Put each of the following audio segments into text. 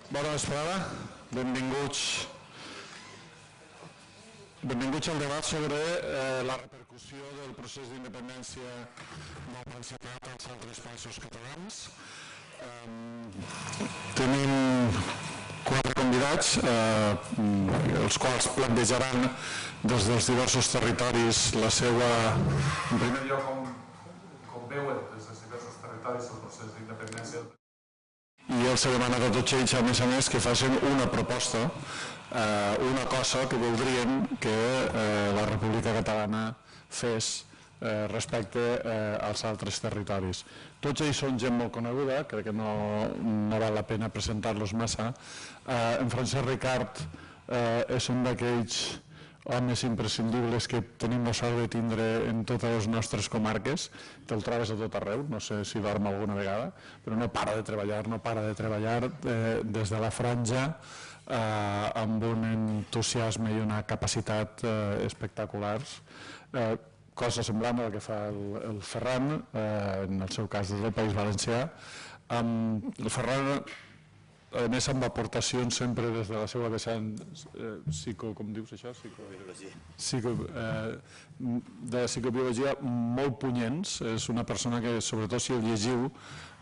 Bona vesprada, benvinguts al debat sobre la repercussió del procés d'independència del Principat als altres països catalans. Tenim 4 convidats, els quals plantejaran des dels diversos territoris la seva... En primer lloc, com veuen des dels diversos territoris el procés d'independència. I els demana a tots ells, a més, que facin una proposta, una cosa que voldrien que la República Catalana fes respecte als altres territoris. Tots ells són gent molt coneguda, crec que no val la pena presentar-los massa. En Francesc Ricart és un d'aquells homes imprescindibles que tenim la sort de tindre en totes les nostres comarques. Te'l trobes a tot arreu, no sé si dorm alguna vegada, però no para de treballar des de la franja amb un entusiasme i una capacitat espectaculars. Cosa semblant a la que fa el Ferran, en el seu cas des del País Valencià. El Ferran, a més, amb aportacions sempre des de la seva vessant com dius això? De psicobiologia molt punyents. És una persona que, sobretot si el llegiu,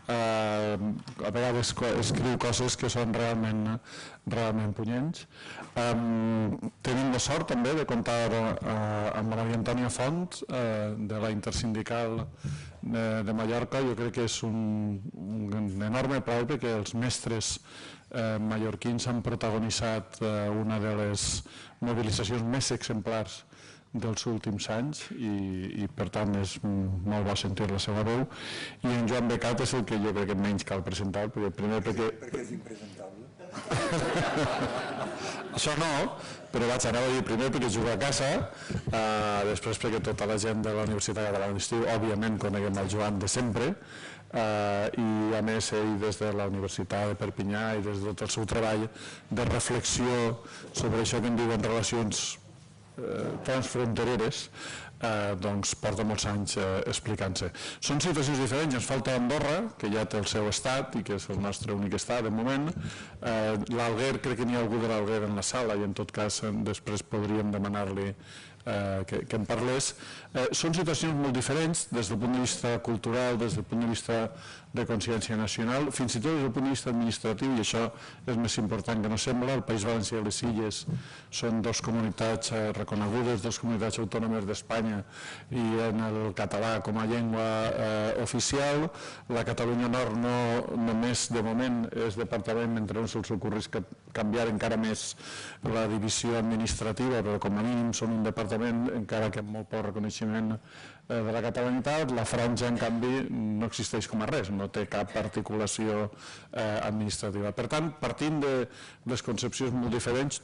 a vegades escriu coses que són realment punyents. Tenim la sort també de comptar amb la Maria Antònia Font de la Intersindical de Mallorca. Jo crec que és un enorme plaer perquè els mestres mallorquins han protagonitzat una de les mobilitzacions més exemplars dels últims anys i per tant és molt bo sentir la seva veu. I en Joan Becat és el que jo crec que menys cal presentar, perquè és impresentable. Això no, però vaig anar a dir primer perquè juga a casa, després perquè tota la gent de la Universitat Catalana d'Estiu òbviament coneguem el Joan de sempre, i a més ell des de la Universitat de Perpinyà i des de tot el seu treball de reflexió sobre això que en diuen relacions transfrontereres, doncs porta molts anys explicant-se. Són situacions diferents, ens falta Andorra, que ja té el seu estat i que és el nostre únic estat de moment. L'Alguer, crec que n'hi ha algú de l'Alguer en la sala i en tot cas després podríem demanar-li que en parlés. Són situacions molt diferents des del punt de vista cultural, des del punt de vista de consciència nacional, fins i tot des del punt de vista administratiu, i això és més important que no sembla. El País Valencià i les Illes són dues comunitats reconegudes, dues comunitats autònomes d'Espanya i en el català com a llengua oficial. La Catalunya Nord només de moment és departament, mentre no se'ls ocorrís canviar encara més la divisió administrativa, però com a mínim són un departament, encara que amb molt poc reconeixement de la catalanitat. La franja, en canvi, no existeix com a res, no té cap articulació administrativa. Per tant, partint de les concepcions molt diferents,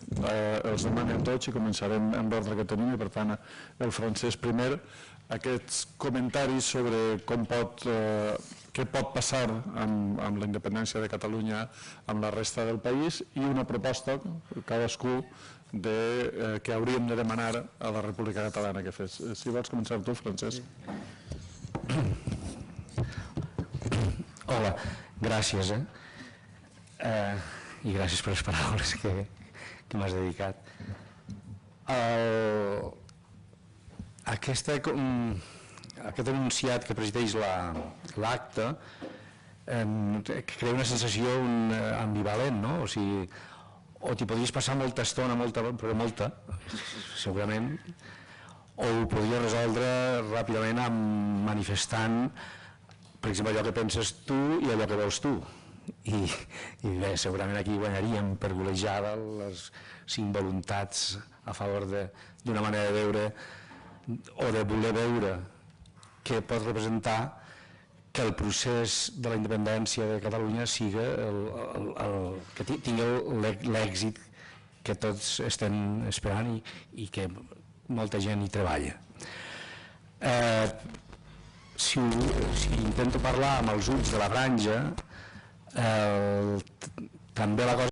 els demano a tots i començarem en l'ordre que tenim, i per tant el Francesc primer, aquests comentaris sobre què pot passar amb la independència de Catalunya amb la resta del país i una proposta, cadascú, que hauríem de demanar a la República Catalana que fes. Si vols començar tu, Francesc. Hola, gràcies. I gràcies per les paraules que m'has dedicat. Aquest enunciat que presideix l'acte crea una sensació ambivalent, no? O sigui, o t'hi podries passar molta estona, però molta, segurament, o ho podries resoldre ràpidament manifestant, per exemple, allò que penses tu i allò que veus tu. I bé, segurament aquí guanyaríem per golejada les 5 voluntats a favor d'una manera de veure o de voler veure que pot representar que el procés de la independència de Catalunya que tingui l'èxit que tots estem esperant i que molta gent hi treballa. Si intento parlar amb els ulls de la franja, també la cosa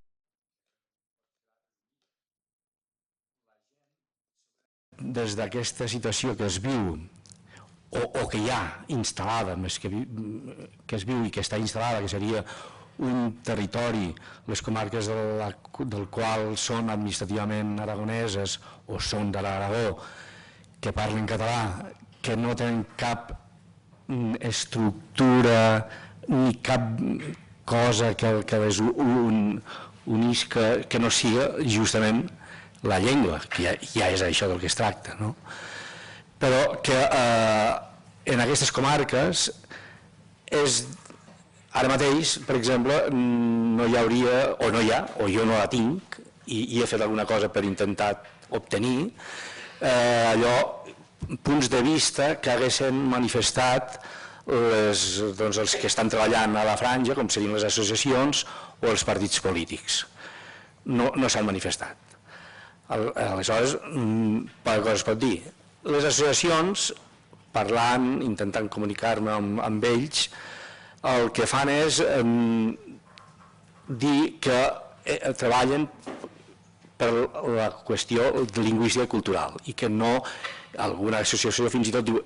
des d'aquesta situació que es viu o que hi ha instal·lada, més que es viu i que està instal·lada, que seria un territori, les comarques del qual són administrativament aragoneses o són de l'Aragó, que parlen català, que no tenen cap estructura ni cap cosa que les unisca que no siga justament la llengua, que ja és això del que es tracta, no? Però que en aquestes comarques ara mateix, per exemple, no hi hauria, o no hi ha, o jo no la tinc, i he fet alguna cosa per intentar obtenir allò, punts de vista que haguessin manifestat els que estan treballant a la franja, com serien les associacions o els partits polítics. No s'han manifestat. Aleshores, poca cosa es pot dir. Les associacions, parlant, intentant comunicar-me amb ells, el que fan és dir que treballen per la qüestió lingüística i cultural i que no, alguna associació fins i tot diu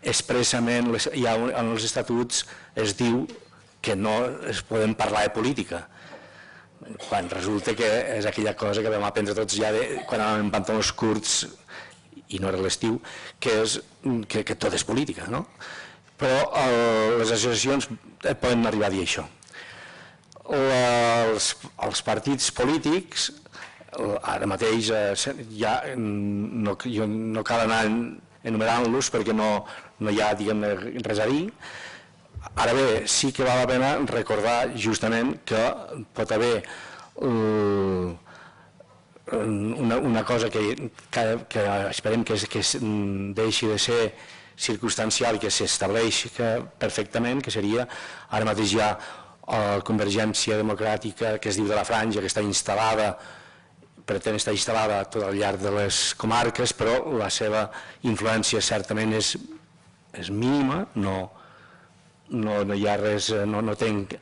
expressament, en els estatuts es diu que no es poden parlar de política, quan resulta que és aquella cosa que vam aprendre tots ja quan anàvem amb pantalons curts i no era l'estiu, que tot és política, no? Però les associacions poden arribar a dir això. Els partits polítics, ara mateix ja no cal anar enumerant-los perquè no hi ha, diguem-ne, res a dir. Ara bé, sí que val la pena recordar justament que pot haver una cosa que esperem que deixi de ser circumstancial i que s'estableix perfectament, que seria, ara mateix hi ha Convergència Democràtica que es diu de la Franja, que està instal·lada, pretén estar instal·lada tot al llarg de les comarques, però la seva influència certament és mínima, no hi ha res, no tenc,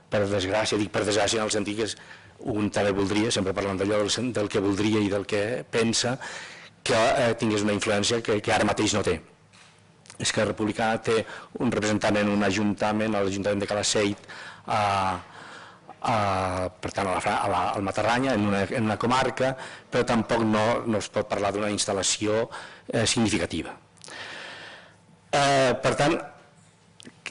per desgràcia, dic per desgràcia en el sentit que un també voldria, sempre parlant d'allò del que voldria i del que pensa, que tingués una influència que ara mateix no té. Esquerra Republicana té un representant en un ajuntament, a l'Ajuntament de Calaceit, per tant al Matarranya, en una comarca, però tampoc no es pot parlar d'una instal·lació significativa. Per tant,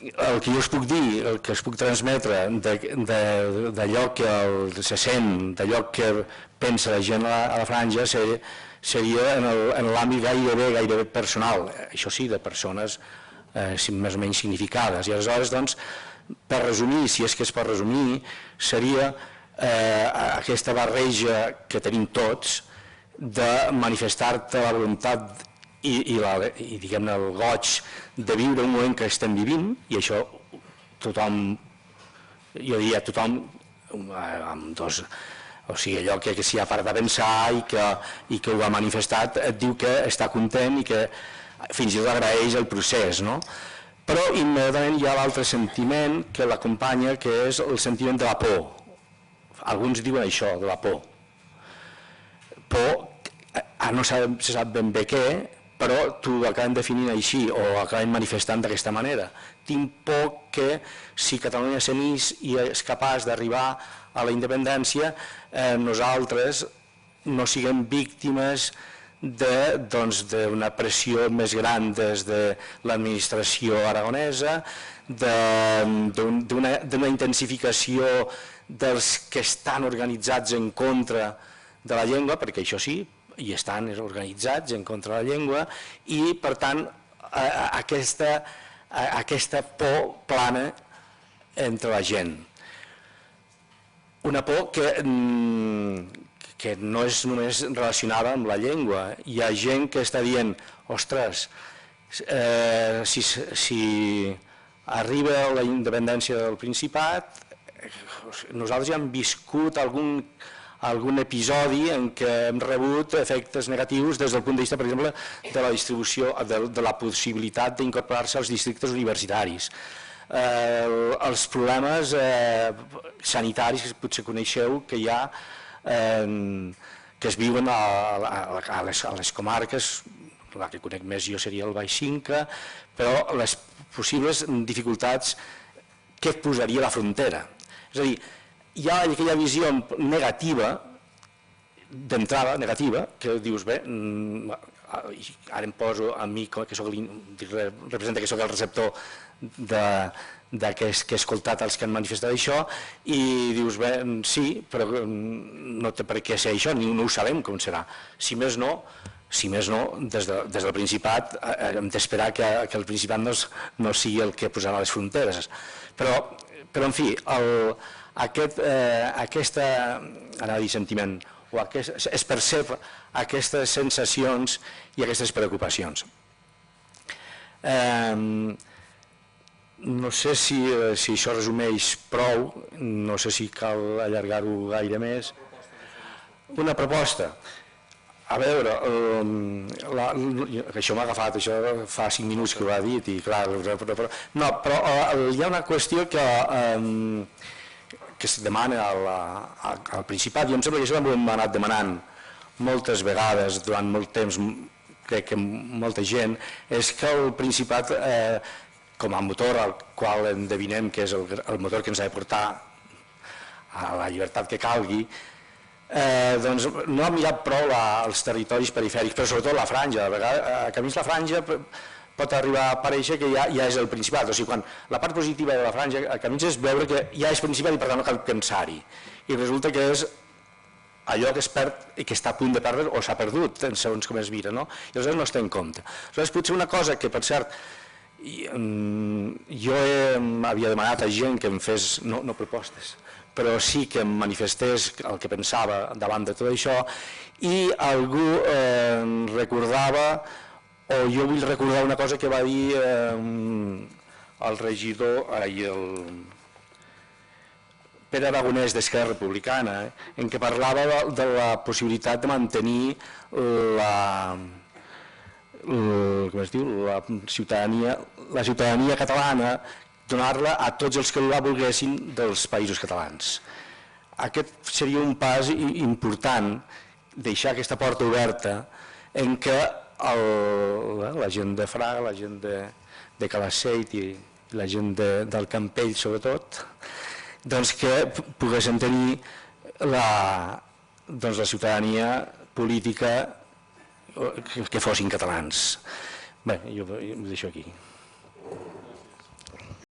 el que jo us puc dir, el que us puc transmetre d'allò que se sent, d'allò que pensa la gent a la franja seria en l'àmbit gairebé personal, això sí, de persones més o menys significades. I aleshores, doncs, per resumir, si és que es pot resumir, seria aquesta barreja que tenim tots de manifestar-te la voluntat i diguem-ne el goig de viure un moment que estem vivint, i això tothom, jo diria tothom, amb dos, o sigui, allò que s'hi ha parat a pensar i que ho ha manifestat, et diu que està content i que fins i tot agraeix el procés, no? Però immediatament hi ha l'altre sentiment que l'acompanya, que és el sentiment de la por. Alguns diuen això, de la por. Por, no se sap ben bé què, però t'ho acaben definint així o acaben manifestant d'aquesta manera. Tinc por que si Catalunya s'unís i és capaç d'arribar a la independència, nosaltres no siguem víctimes d'una pressió més gran des de l'administració aragonesa, d'una intensificació dels que estan organitzats en contra de la llengua, perquè això sí, i estan organitzats en contra de la llengua, i per tant aquesta por plana entre la gent. Una por que no és només relacionada amb la llengua. Hi ha gent que està dient, ostres, si arriba la independència del Principat, nosaltres ja hem viscut algun episodi en què hem rebut efectes negatius des del punt de vista, per exemple, de la distribució, de la possibilitat d'incorporar-se als districtes universitaris. Els problemes sanitaris que potser coneixeu que hi ha, que es viuen a les comarques, la que conec més jo seria el Baix Cinca, però les possibles dificultats que posaria la frontera. És És a dir, hi ha aquella visió negativa, d'entrada negativa, que dius, bé, ara em poso a mi, que representa que soc el receptor que he escoltat els que han manifestat això, i dius, bé, sí, però no té per què ser això, ni no ho sabem com serà. Si més no, des del Principat hem d'esperar que el Principat no sigui el que posarà les fronteres. Però en fi, aquesta, anava a dir sentiment, o es percep aquestes sensacions i aquestes preocupacions. No sé si això resumeix prou, no sé si cal allargar-ho gaire més. Una proposta. A veure, això m'ha agafat, això fa 5 minuts que ho ha dit i clar... No, però hi ha una qüestió que es demana al Principat, i em sembla que això ho hem anat demanant moltes vegades durant molt temps, crec que molta gent, és que el Principat, com a motor al qual endevinem que és el motor que ens ha de portar a la llibertat que calgui, doncs no ha mirat prou als territoris perifèrics, però sobretot la franja. A camins la franja pot arribar a parèixer que ja és el Principat. O sigui, quan la part positiva de la franja a camins és veure que ja és Principat i per tant no cal pensar-hi. I resulta que és allò que es perd i que està a punt de perdre o s'ha perdut, segons com es mira, no? I aleshores no es té en compte. Aleshores potser una cosa que, per cert, jo havia demanat a gent que em fes, no propostes, però sí que em manifestés el que pensava davant de tot això, i algú recordava, o jo vull recordar una cosa que va dir el regidor, el Pere Aragonès d'Esquerra Republicana, en què parlava de la possibilitat de mantenir la ciutadania catalana, donar-la a tots els que la volguessin dels països catalans. Aquest seria un pas important, deixar aquesta porta oberta en què la gent de Fraga, la gent de Calaceit i la gent del Campell sobretot, doncs que poguessin tenir la ciutadania política que fossin catalans. Bé, jo ho deixo aquí.